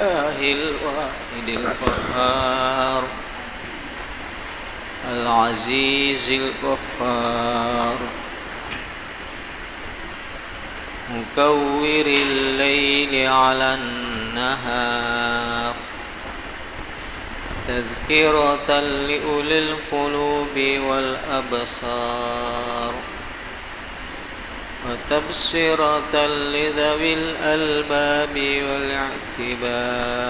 لله الواحد القهار العزيز الغفار مكور الليل على النهار تذكرة لأولي القلوب والأبصار وتبصرة لذوي الألباب والاعتبار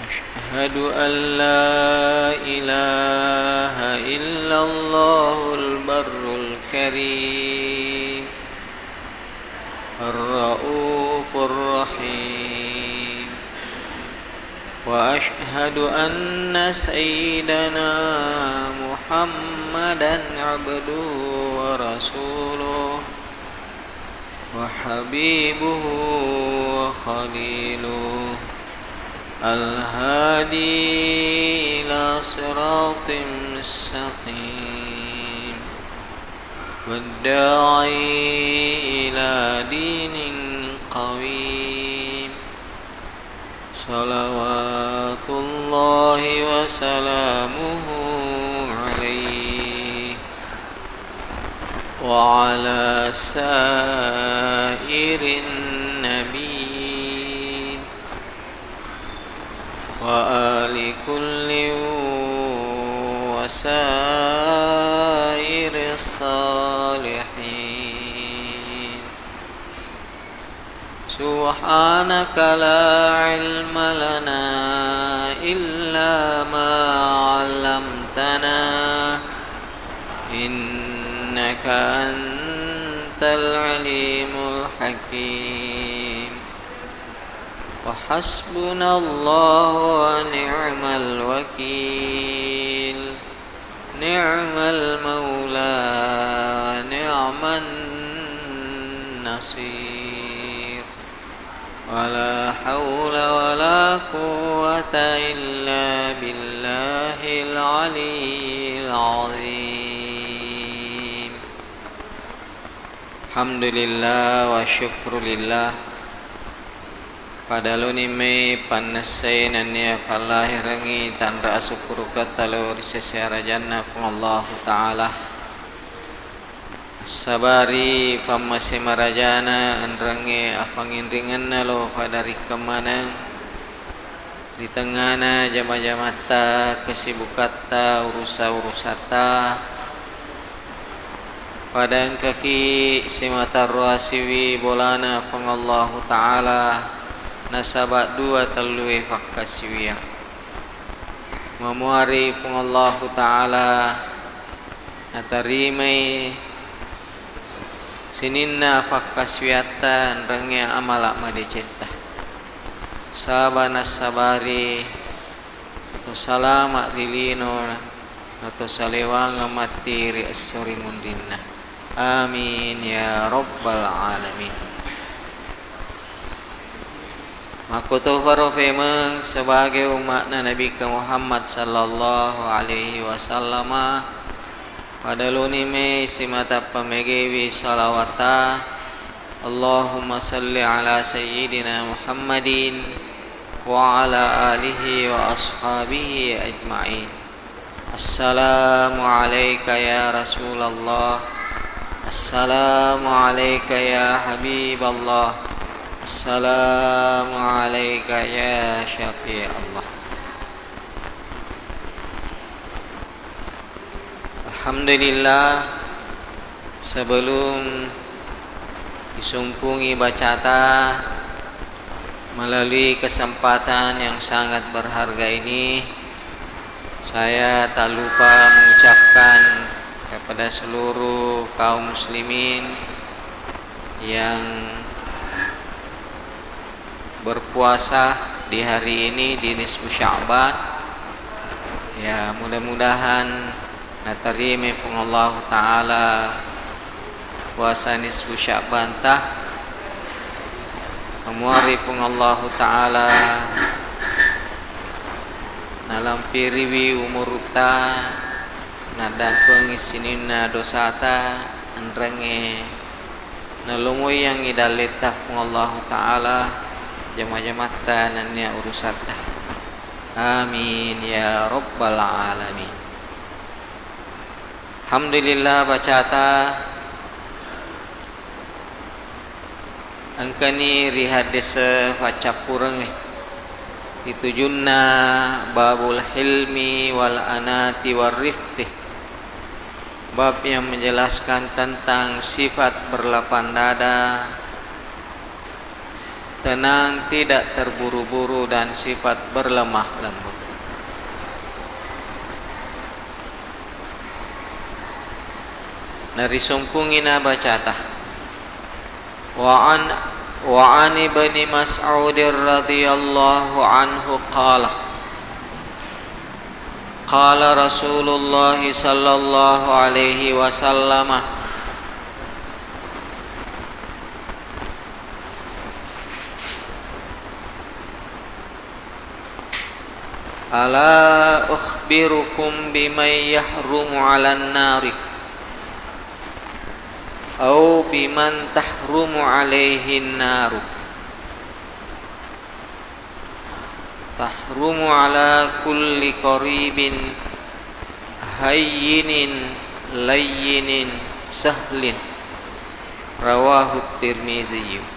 أشهد أن لا إله إلا الله البر الكريم الرؤوف الرحيم وأشهد أن سيدنا محمدًا عبده ورسوله وحبيبه وخليله الهادي إلى صراط مستقيم والداعي إلى دين قويم صلوات الله وسلامه عليه وعلى سائر النبيين وآل كل وسائر الصالحين سبحانك لا علم لنا إلا ما علمتنا إنك أنت العليم الحكيم وحسبنا الله ونعم الوكيل نعم المولى ونعم النصير ولا حول ولا قوة إلا بالله العلي العظيم الحمد لله والشكر لله padaluni me panasai nania falah rangi tanda asukuru katalo risesara jannah Allah taala sabari famase marajana andrange afangin ringan nalo pada rikamana di tengahna jama-jamata kesibukata urusa-urusata padang kaki simata ruasiwi bolana pangallahu taala nasabat dua talui fakkasiwiyah memuari pangallahu taala natarimai sininna fakkaswiyatan rangnya amalak madecetta sabana sabari atau salama rilino atau salewanga matiri asori mundinna amin ya rabbal alamin. Makutuh farofemeng sebagai umat Nabi Muhammad sallallahu alaihi wasallam pada lunime simata pamegewi salawata Allahumma salli ala sayyidina Muhammadin wa ala alihi wa ashabihi ajma'in. Assalamu alayka ya Rasulullah, assalamu alayka ya Habiballah, assalamu alayka ya Syafi' Allah. Alhamdulillah, sebelum disumpungi bacata melalui kesempatan yang sangat berharga ini, saya tak lupa mengucapkan kepada seluruh kaum muslimin yang berpuasa di hari ini di nisfu Sya'ban, ya mudah-mudahan natarimi Allah taala puasa nisfu Sya'ban tah memuari Allah taala nalampiriwi umurta nadang pengisinina dosata andrange nalungoy yang idalita kung Allah Ta'ala jama-jamata nanya urusata. Amin ya rabbal alamin. Alhamdulillah bacata angkani rihadesa facapureng ditujunna babul hilmi wal anati war rifqi, bab yang menjelaskan tentang sifat berlapang dada, tenang, tidak terburu-buru, dan sifat berlemah lembut. Narisumpungina bacata wa an ibni Mas'ud radhiyallahu anhu qala qala Rasulullah sallallahu alaihi wasallam ala ukhbirukum biman yahrumu 'alan nari au biman tahrumu 'alaihin naru. Tahrumu 'ala kulli qaribin hayyinin layyinin sahlin, rawahu Tirmidzi.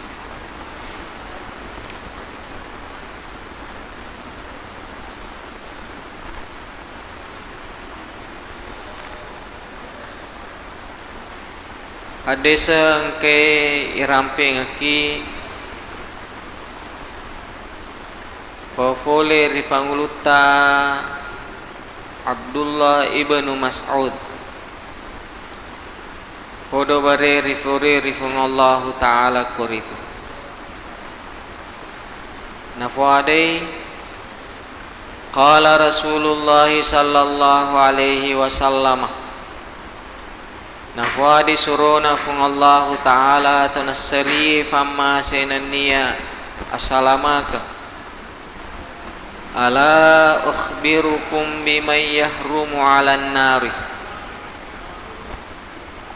Hadisa engke iramping aki pafole rifanguluta Abdullah ibnu Mas'ud podo bare rifungallahu ta'ala kuritu nafuadai qala Rasulullah sallallahu alaihi wasallam nafwadi suruna fung Allah Ta'ala tunassari famma senanniya assalamaka ala ukhbirukum biman yahrumu 'alan nari.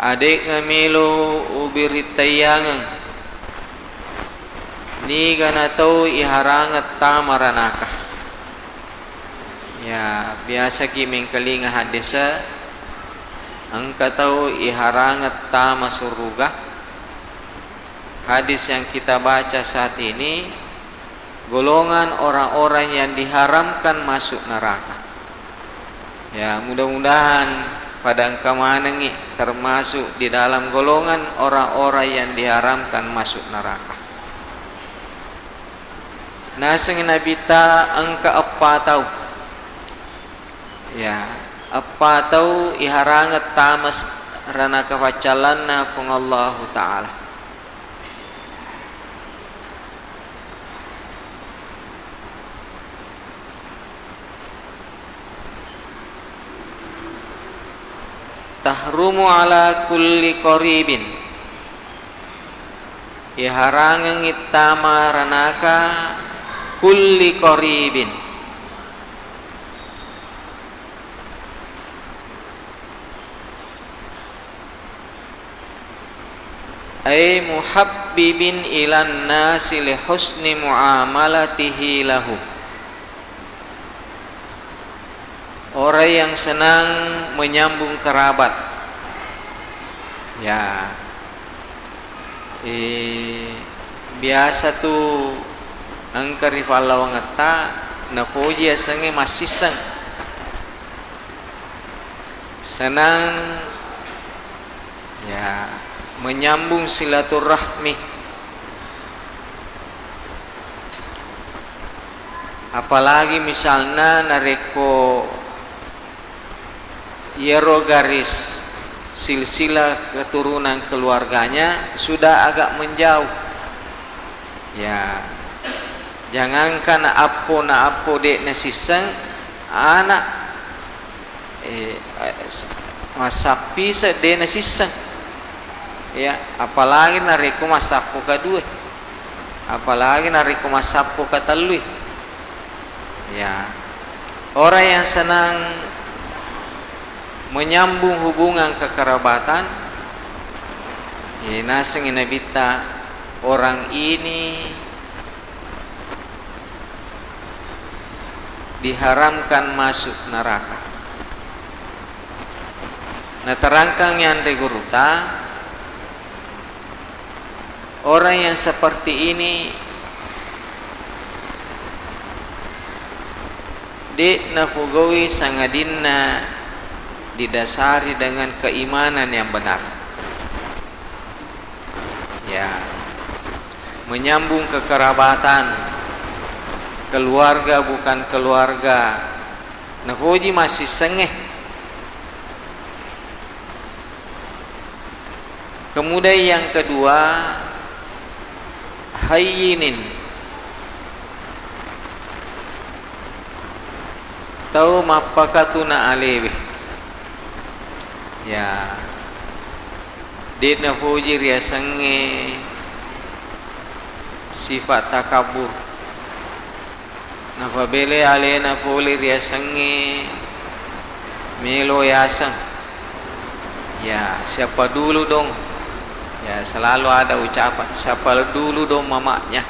Adik ngamilu ubiritayangan ni gana tau iharangat tamaranaka. Ya biasa kiming kalinga hadisa angka tahu iharangat tama surga. Hadis yang kita baca saat ini golongan orang-orang yang diharamkan masuk neraka. Ya mudah-mudahan pada engkau manengi termasuk di dalam golongan orang-orang yang diharamkan masuk neraka. Naseng Nabi ta angka apa tahu? Ya apa tahu iharangat tamas rana kafacalanna pung Allah Ta'ala. Tahrumu 'ala kulli qaribin, iharangan itama ranaka kulli qaribin, ay muhabbibin ilan nasi li husni muamalatihi lahu, orang yang senang menyambung kerabat. Ya biasa tu angkari falawangata napuji asange masisang senang ya menyambung silaturahmi. Apalagi misalnya nareko yero garis silsilah keturunan keluarganya sudah agak menjauh. Ya jangankan apo dek nasisang anak masapi sede nasisang. Ya apalagi nariku masapu kedua, apalagi nariku masapu ketelui. Ya orang yang senang menyambung hubungan kekerabatan Ya naseng inabita orang ini diharamkan masuk neraka. Nah terangkan yang reguruta, orang yang seperti ini di nafugawi sangadinna didasari dengan keimanan yang benar. Ya, menyambung kekerabatan, keluarga bukan keluarga. Nafuji masih sengeh. Kemudian yang kedua, hayyinin, tahu mapakatuna alewe. Ya, di nafuji ria senge sifat takabur. Nafabele alena poli ria senge melo yasang. Ya, siapa dulu dong? Ya, selalu ada ucapan siapa dulu dong mamanya.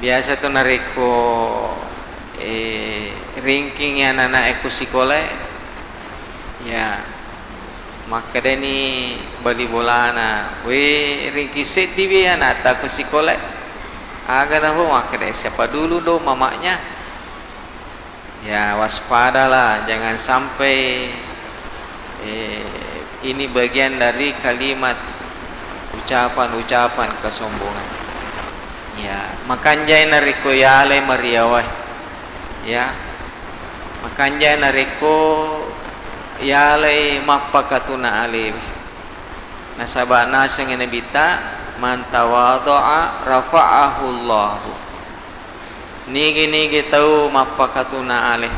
Biasa tuh nareko ranking ya anak aku sekolah. Ya, maka deni bali bolana we ringki sedih be anak aku sekolah agak dah maka deh siapa dulu do mamanya. Ya waspadalah jangan sampai ini bagian dari kalimat ucapan-ucapan kesombongan. Ya makanjay nariko yale mariawai. Ya makanjay nariko yalai mappakatuna alih nasabah naseng nabita man tawadha'a rafa'ahu Allah. Nigi tahu mappakatuna alih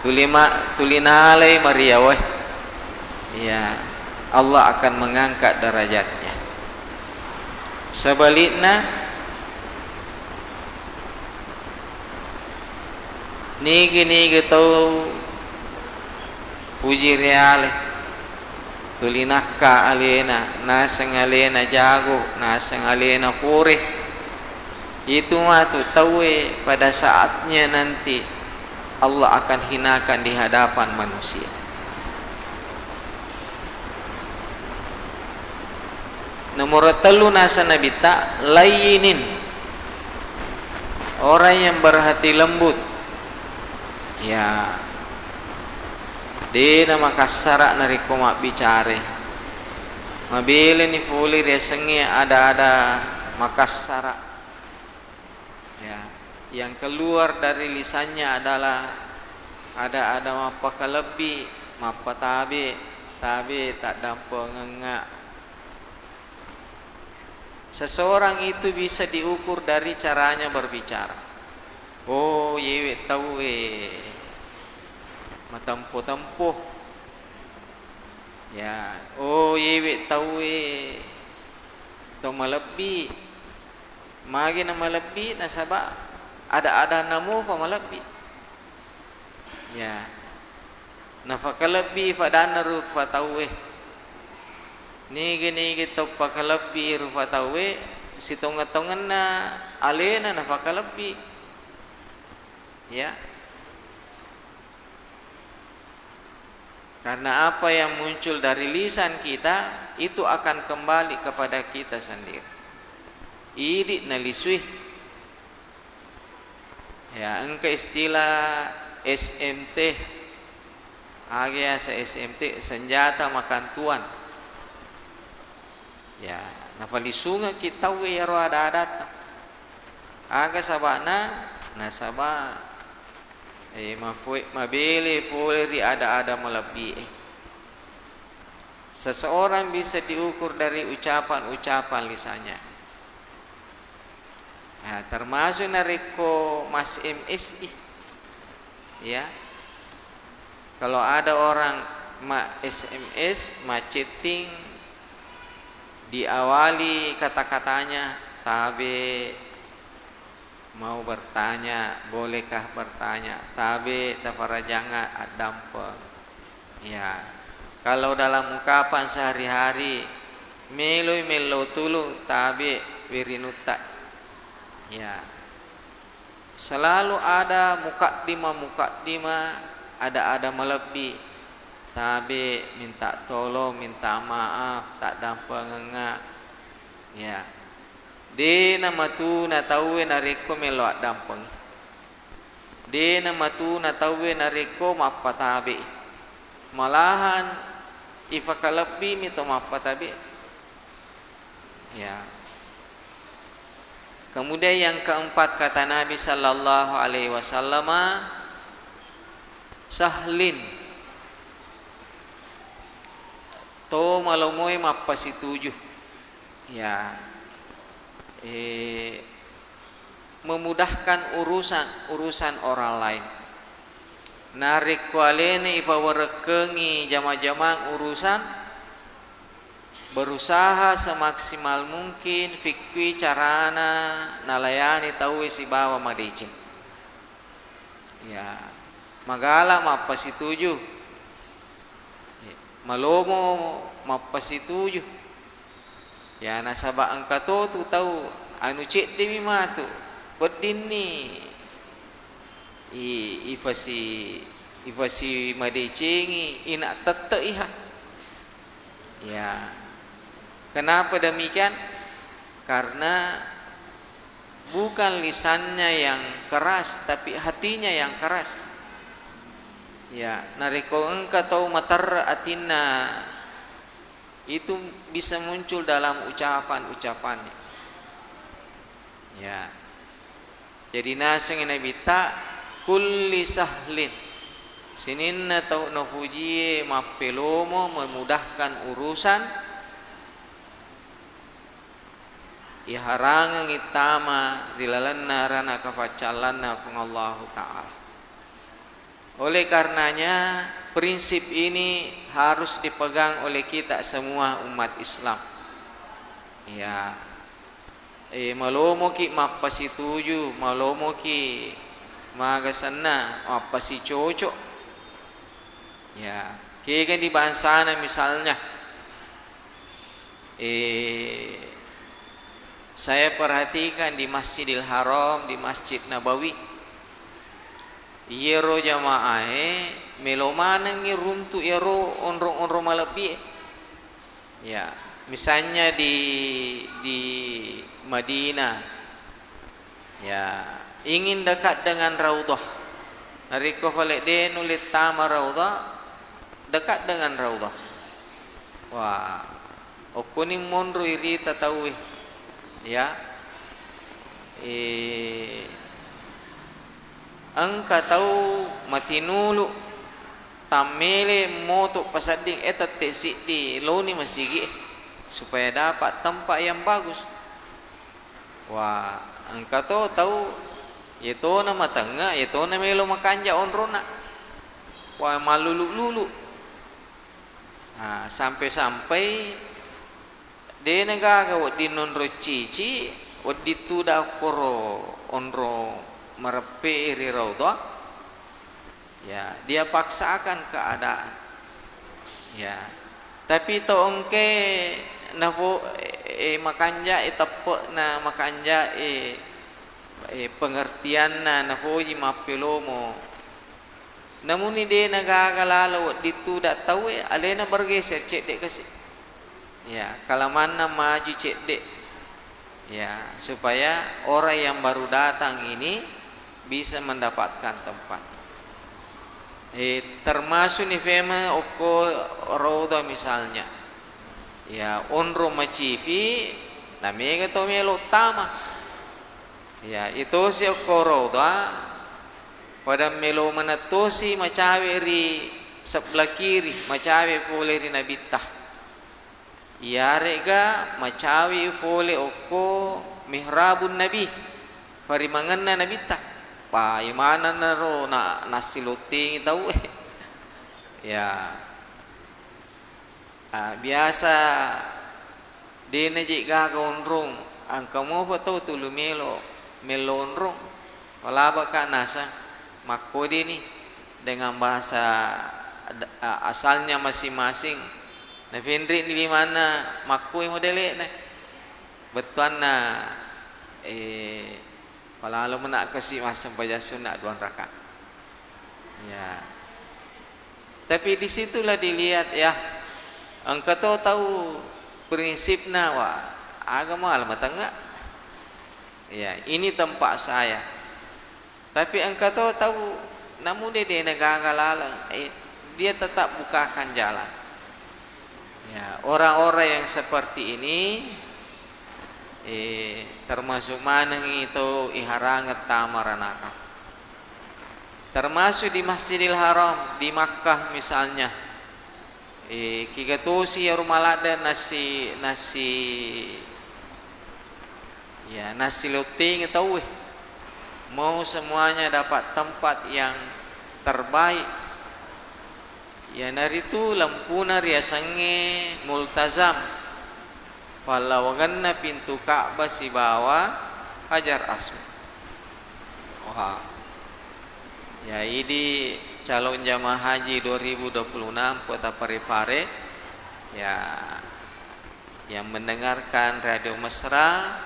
tulina alai mariawai. Ya Allah akan mengangkat derajatnya. Sebaliknya nigi tahu puji reale tulinaka alena nasang alena jago nasang alena pure itu mah tuh tahu pada saatnya nanti Allah akan hinakan di hadapan manusia. Nomor 3 nasa nabita layinin, orang yang berhati lembut. Ya di nama kasara nariko mak bicara mabile ni puli resengi ada makasara. Ya yang keluar dari lisannya adalah ada mapaka lebih mapa tabe tak dampo ngengak. Seseorang itu bisa diukur dari caranya berbicara. Oh yewe tahu matampo-tampo. Ya, oh yewe tahu to malebbi. Magi na malebbi nasaba ada namo pa malebbi. Ya. Nafakalebbi fadana rut fatawe. Nigi to pakalebbi rufatawe sitonga-tongan na alena nafakalebbi. Ya. Karena apa yang muncul dari lisan kita itu akan kembali kepada kita sendiri. Idi nalisui. Ya, engke istilah SMT. Agak SMT senjata makan tuan. Ya, nafalisunga kita we yaro ada. Aga sabana nasaba mabili puli ada melebihi. Seseorang bisa diukur dari ucapan-ucapan lisannya. Ya, termasuk nariko mas MSI. Ya. Kalau ada orang SMS, chatting, diawali kata-katanya tabe mau bertanya, bolehkah bertanya? Tabe taparajanga adampeng. Ya. Kalau dalam ungkapan sehari-hari meloi melo tulung tabe wirinutta. Ya, selalu ada mukaddimah, ada melebih. Tabe minta tolong, minta maaf, tak dampang ngengak. Ya, de nama tu na tahu nareko melok dampang. De nama tu na tahu nareko mapa tabe. Malahan ifakalabi mito mapa tabe. Ya. Kemudian yang keempat kata Nabi sallallahu alaihi wasallam, sahlin to malamoy mapasitujuh. Ya, memudahkan urusan orang lain. Narik kualene ipawarekengi jama-jama urusan, berusaha semaksimal mungkin fikwi carana nalayani tahu si bawa madicin. Ya, magala mapasitujuh, malomo mapasitujuh. Ya, nasaba angkato tu tahu anu cek demi matu berdini ifasi madecengi ina tette iha. Ya, kenapa demikian? Karena bukan lisannya yang keras, tapi hatinya yang keras. Ya, nariko engka tau matar atina itu bisa muncul dalam ucapan-ucapannya. Ya, jadi naseng Nabi ta kulli sahlin sininna tau nafuji mapelomo memudahkan urusan iharangan itama dilalanna rana kafacalanna Allah Ta'ala. Oleh karenanya prinsip ini harus dipegang oleh kita semua umat Islam. Ya, malomo ki mapasituju, malomo ki magasana mapasi cocok. Ya, kaya di bansana misalnya, saya perhatikan di Masjidil Haram, di Masjid Nabawi, yero jamaah melomana ngiruntu yero onro malabi. Ya, misalnya di Madinah, ya, ingin dekat dengan Raudhah, nariko falek de nulit tama Raudhah, dekat dengan Raudhah. Wah, okuni monro iri tatawi. Ya, angka tahu matinulu tamele moto pasading etat tesi di loni masigi supaya dapat tempat yang bagus. Wah, angka tahu itu nama tengah, itu nama melo makanja onrona. Wah, malulu-lulu. Nah, sampai de negaga wadi nonro cici wadi tu da koro onro merepe iri Raudhah. Ya, dia paksakan keadaan. Ya, tapi to engke napo makanja tepe na makanja pengertian na napo ji mapelomo. Namun ide nagagalalo ditu dak tahu alena bergeser cek dek kasih. Ya, kalau mana maju cek dek. Ya, supaya orang yang baru datang ini bisa mendapatkan tempat. Termasuk nih fema oko Raudhah misalnya. Ya, onro macivi namanya to melo tama. Ya, itu si oko Raudhah pada melo menatosi macawe ri sebelah kiri macawe pole ri nabitah. Ya rega macawe pole oko mihrabun nabi farimanganna nabitah. Pa imana naro na nasiluting tahu ya, biasa dene jika gondrong angka mo tahu tulu melonrong wala baka nasa makode ni dengan bahasa asalnya masing-masing na Fendri ni mana makui modele na betuan na palalo menak kasi masam baca sunat 2 rakaat. Ya. Tapi disitulah dilihat ya, engkau tahu prinsipnya wah agama alamat enggak. Ya, ini tempat saya. Tapi engkau tahu namun dia negara lalang, dia tetap bukakan jalan. Ya, orang-orang yang seperti ini termasuk maneng itu iharanget tamaranaka. Termasuk di Masjidil Haram di Makkah misalnya. Kigatosi ya rumalada nasi luting tahu mau semuanya dapat tempat yang terbaik. Ya nari tu lampuna riasange multazam. Palawangan na pintu Ka'bah si bawa Hajar Aswad. Wah. Ya ini calon jamaah haji 2026 Kota Parepare ya yang mendengarkan Radio Mesra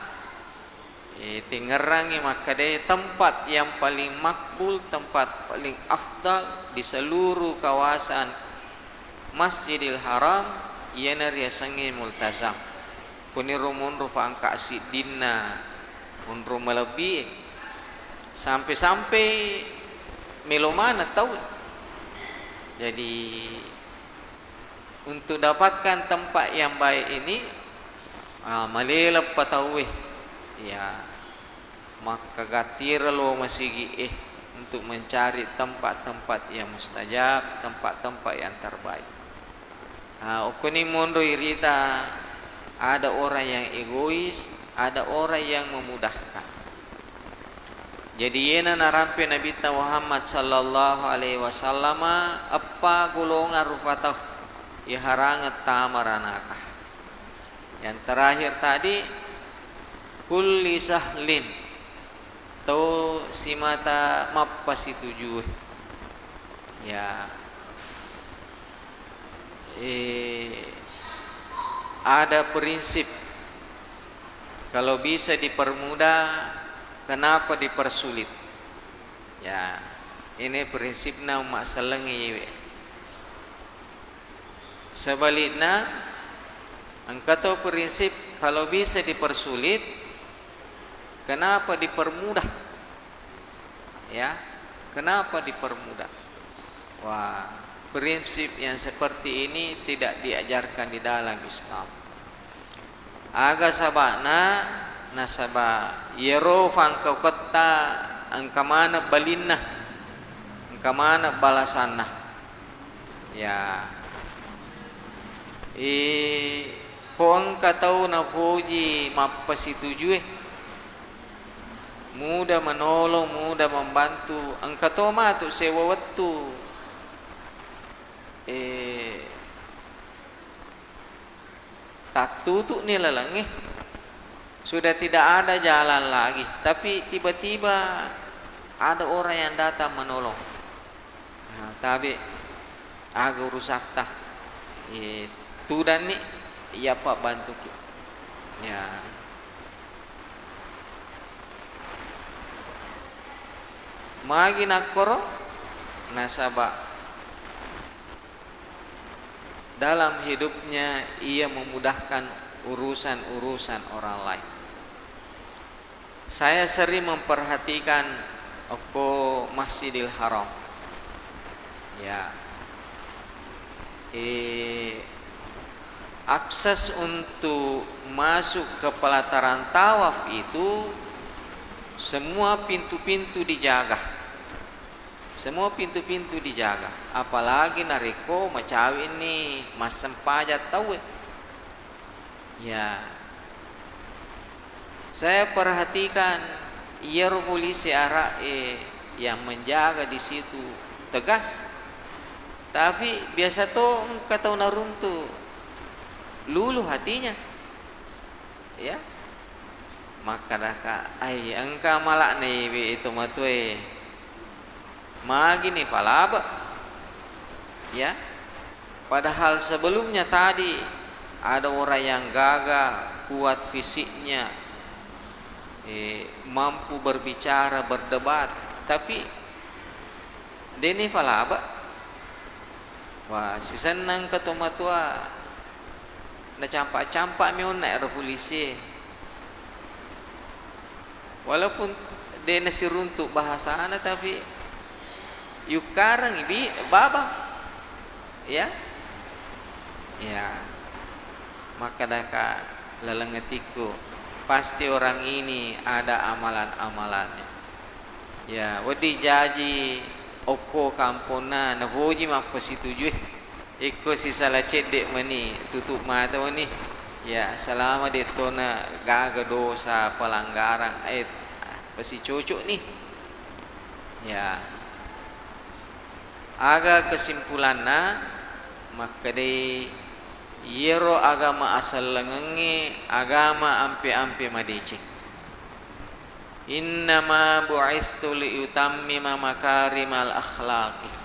tingerangi maka deh tempat yang paling makbul, tempat paling afdal di seluruh kawasan Masjidil Haram iana riasangi multazam. Kuni rumun rupa angka sidina munru melebih sampai melomana tahu. Jadi untuk dapatkan tempat yang baik ini malelap pataweh ya maka gatir lo masigi untuk mencari tempat-tempat yang mustajab, tempat-tempat yang terbaik. Ukuni mundu irita ada orang yang egois, ada orang yang memudahkan. Jadi yena narampe Nabi Muhammad sallallahu alaihi wasallam apa golongan rupatah iharangat tamaranakah. Yang terakhir tadi kulli sahlin tau simata mappas itu ya ada prinsip kalau bisa dipermudah kenapa dipersulit ya ini prinsipnya umat selengi. Sebaliknya engkau tahu prinsip kalau bisa dipersulit kenapa dipermudah ya kenapa dipermudah. Wah, prinsip yang seperti ini tidak diajarkan di dalam Islam. Aga sabana nasaba yero fangkau kota angkamana balinna angkamana balasanna ya poang katau na puji mappasitujue mudah menolong mudah membantu angkatau matu sewa waktu tak tutup nih lalang sudah tidak ada jalan lagi tapi tiba-tiba ada orang yang datang menolong tapi agak rusak tah tu dan nih ya pak bantu kita ya magi nakoro nasaba dalam hidupnya ia memudahkan urusan-urusan orang lain. Saya sering memperhatikan Masjidil Haram ya akses untuk masuk ke pelataran tawaf itu semua pintu-pintu dijaga. Semua pintu-pintu dijaga. Apalagi nareko macawi ini mas sempajat tahu ya. Saya perhatikan ia polisi arah yang menjaga di situ tegas. Tapi biasa tuh kata naruntu lulu hatinya ya maka daka engka malak nih itu matue magi nih palaba ya Padahal sebelumnya tadi ada orang yang gagah, kuat fisiknya, mampu berbicara, berdebat, tapi deni falaba. Wah, si senang ketemu tua, na campak-campak miun na polisi. Walaupun dia nasi runtuk bahasana, tapi yuk karang ibi baba, ya, ya. Maka daka lalangetiku, pasti orang ini ada amalan-amalannya. Ya, wadi jaji oko kampona na boji mapa situju. Iko si salah cedek mani tutup mata mani. Ya, selama dia tona gaga dosa pelanggaran, pasti cocok nih. Ya, aga kesimpulanna maka deh yero agama asal lengengi agama ampe-ampe madece. Innama bu'ithu liutammima makarimal akhlaqi.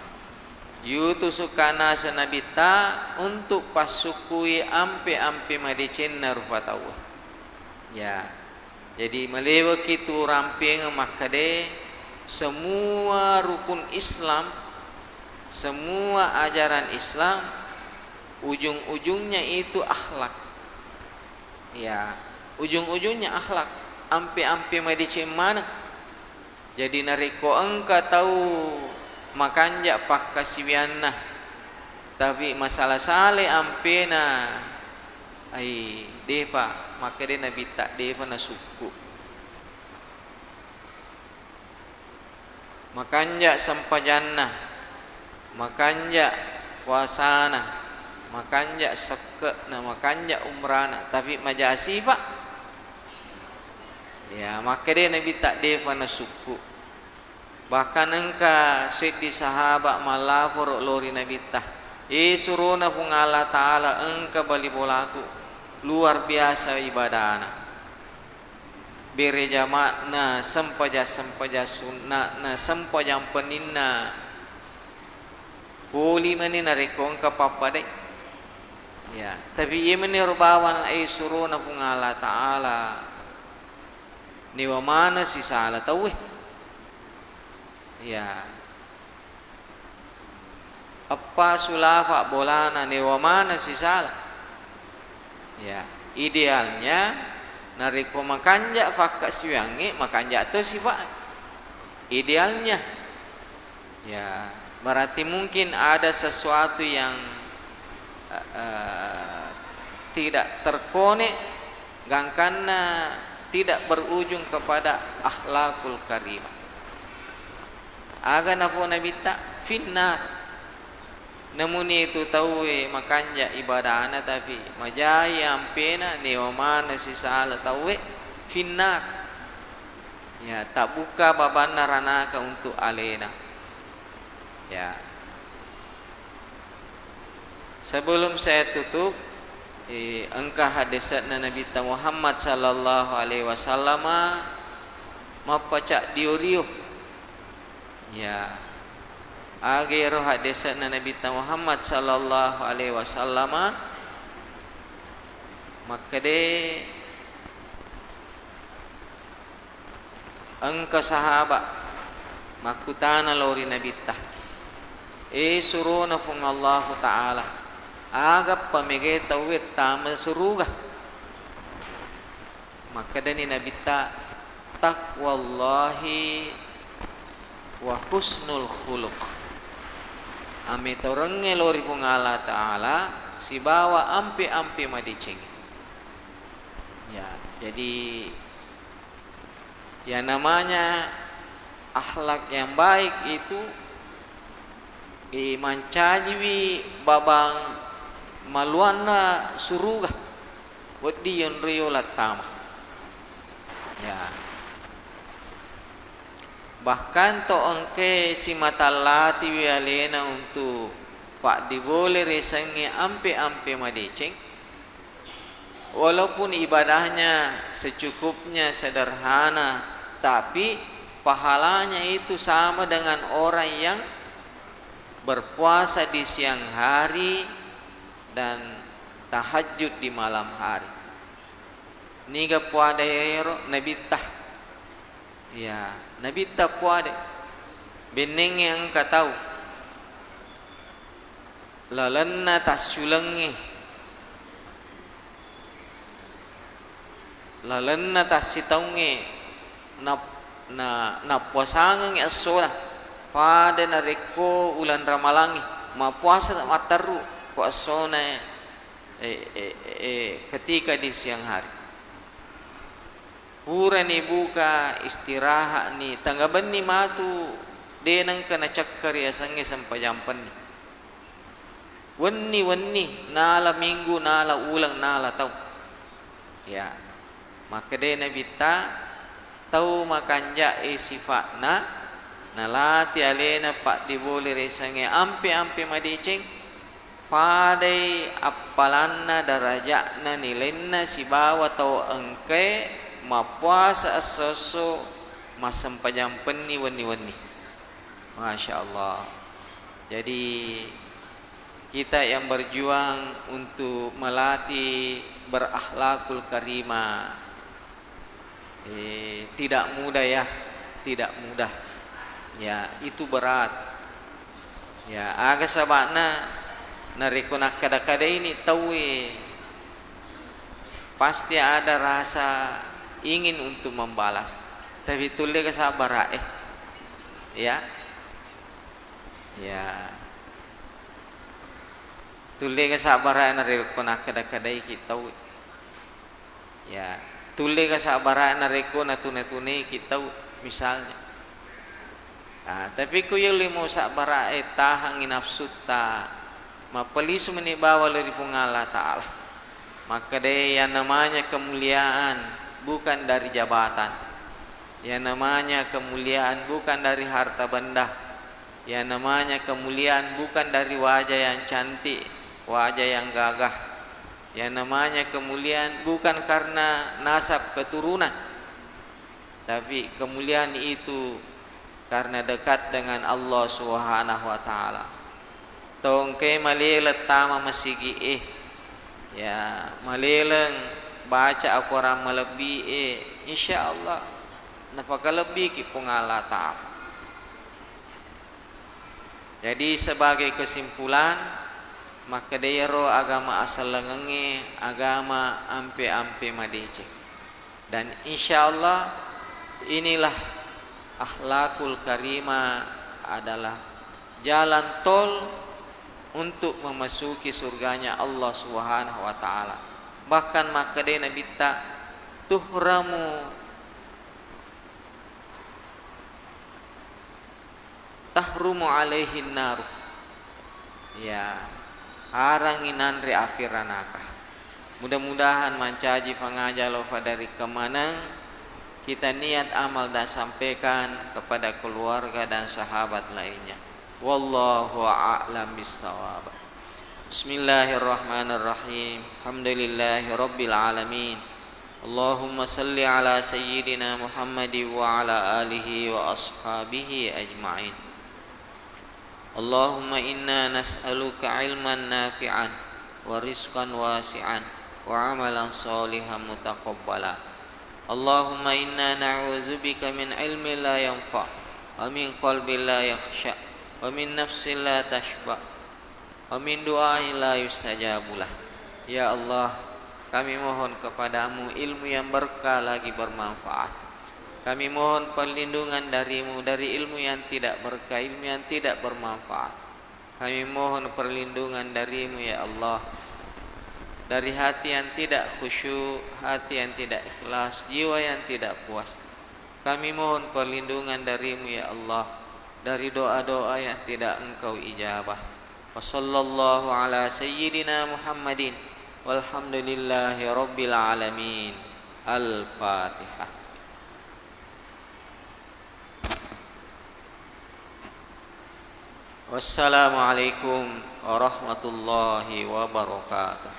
Yutusukana sanabita untuk pasukui ampe-ampe madecenna rupatawa. Ya. Jadi melewa kitu ramping maka de semua rukun Islam, semua ajaran Islam ujung-ujungnya itu akhlak. Ya, ujung-ujungnya akhlak. Ampe-ampe madece mana? Jadi nariko engka tahu makanja pakkasiwianna, tapi masalah sale ampena ai depa maka de nabi tak depa na suku. Makanja sampajanna, makanja puasana, makanja sekek na, makanja umrana, tapi majasi pak. Ya, maka dia nabi tak depa na suku. Bahkan engka sedih sahabat malapor lori nabi tah. Suruna pun Allah Ta'ala engka bali bolaku luar biasa ibadana. Bere jamakna sempaja sunnatna sempaja peninna. Puli mani nareko engka papadai. Ya, tapi ia menirbawan suruna pun Allah Ta'ala. Niwa mana si salah tahu. Ya, apa sulafa bolana newa mana si salah. Ya, idealnya nariko makanja fakka siwangi makanja tu sifat idealnya. Ya, berarti mungkin ada sesuatu yang tidak terkonek gangkana tidak berujung kepada akhlakul karimah. Aga napo nabita finnar. Namun itu tahu makanja ibadahana tapi majaya ampena neomana si salah tahu finnar. Ya, tak buka babana ranaka untuk alena. Ya. Sebelum saya tutup, engkah hadisatna Nabi Muhammad sallallahu alaihi wasallam mapacak diuriuh. Ya, agero hadisatna Nabi Muhammad sallallahu alaihi wasallam maka de engka sahabat makutana lori Nabi tah suruna fung Allah Ta'ala agap pamege tawit tama suruga maka dani Nabi tah taqwallahi wa husnul khuluq. Ame torenge lori pung Allah Ta'ala si bawa ampe-ampe madicing. Ya, jadi ya namanya akhlak yang baik itu mancajiwi babang maluana suruga wadi yon riolat tama. Ya, bahkan to engke si matalati wialena untuk pak dibole resangi ampe-ampe madeceng walaupun ibadahnya secukupnya sederhana tapi pahalanya itu sama dengan orang yang berpuasa di siang hari dan tahajud di malam hari. Niga puade yero nabitah. Ya, nabitah puade. Beneng yang katau. Lalanna tasulangi. Lalanna tasitaungi na puasangang asola. Pada nareko ulan ramalangi. Ma puasa mataru ko asona ketika di siang hari. Pura ni buka istirahat ni tanggaban ni matu denang kana cakkar ya sange sampajampan ni. Wenni nala minggu nala ulang nala tau. Ya. Maka de nabita tau makanja sifatna nalati alena pak dibole resange ampe madiceng padai appalanna darajatna nilenna si bawa tau engke mapuasa asoso masampajampen ni wenni. Masya Allah. Jadi kita yang berjuang untuk melatih berakhlakul karimah tidak mudah ya, tidak mudah. Ya, itu berat. Ya, agak sabana nareko nak kada-kada ini tahu pasti ada rasa ingin untuk membalas. Tapi tulle ka sabar ya. Ya. Tulle ka sabar nareko nak kada-kada kita tahu. Ya. Tulle ka sabaran nareko natune kita misalnya. Tapi kuyo limo sabara tahang nafsuta mapalisu menibawa dari pungala ta'ala. Maka deh yang namanya kemuliaan bukan dari jabatan. Yang namanya kemuliaan bukan dari harta benda. Yang namanya kemuliaan bukan dari wajah yang cantik, wajah yang gagah. Yang namanya kemuliaan bukan karena nasab keturunan, tapi kemuliaan itu karena dekat dengan Allah Subhanahu wa taala. Tongke malelet tama masigi ya maleleng baca Al-Quran melebi insyaallah napaka lebih ki pungala ta'ala. Jadi sebagai kesimpulan maka daero agama asal lengenge agama ampe madece. Dan insyaallah inilah akhlakul karimah adalah jalan tol untuk memasuki surganya Allah Subhanahu wa taala. Bahkan maka de nabi ta tahrumu alaihin nar. Ya, aranginan re afiranaka. Mudah-mudahan mancaji pangaja lofa dari kemanang kita niat amal dan sampaikan kepada keluarga dan sahabat lainnya. Wallahu a'lam bissawab. Bismillahirrahmanirrahim. Alhamdulillahi rabbil alamin. Allahumma salli ala sayyidina Muhammad wa ala alihi wa ashabihi ajma'in. Allahumma inna nas'aluka ilman nafi'an wa rizqan wasi'an wa amalan salihan mutaqabbala. Allahumma inna na'udzubika min ilmin la yanfa' wa min qalbin la yakhsha' wa min nafsin la tashba' wa min du'ain la yustajabulah. Ya Allah, kami mohon kepadamu ilmu yang berkah lagi bermanfaat. Kami mohon perlindungan darimu dari ilmu yang tidak berkah, ilmu yang tidak bermanfaat. Kami mohon perlindungan darimu ya Allah dari hati yang tidak khusyuk, hati yang tidak ikhlas, jiwa yang tidak puas. Kami mohon perlindungan darimu ya Allah dari doa-doa yang tidak engkau ijabah. Wa sallallahu ala sayyidina Muhammadin walhamdulillahi rabbil alamin. Al-Fatihah. Wassalamualaikum warahmatullahi wabarakatuh.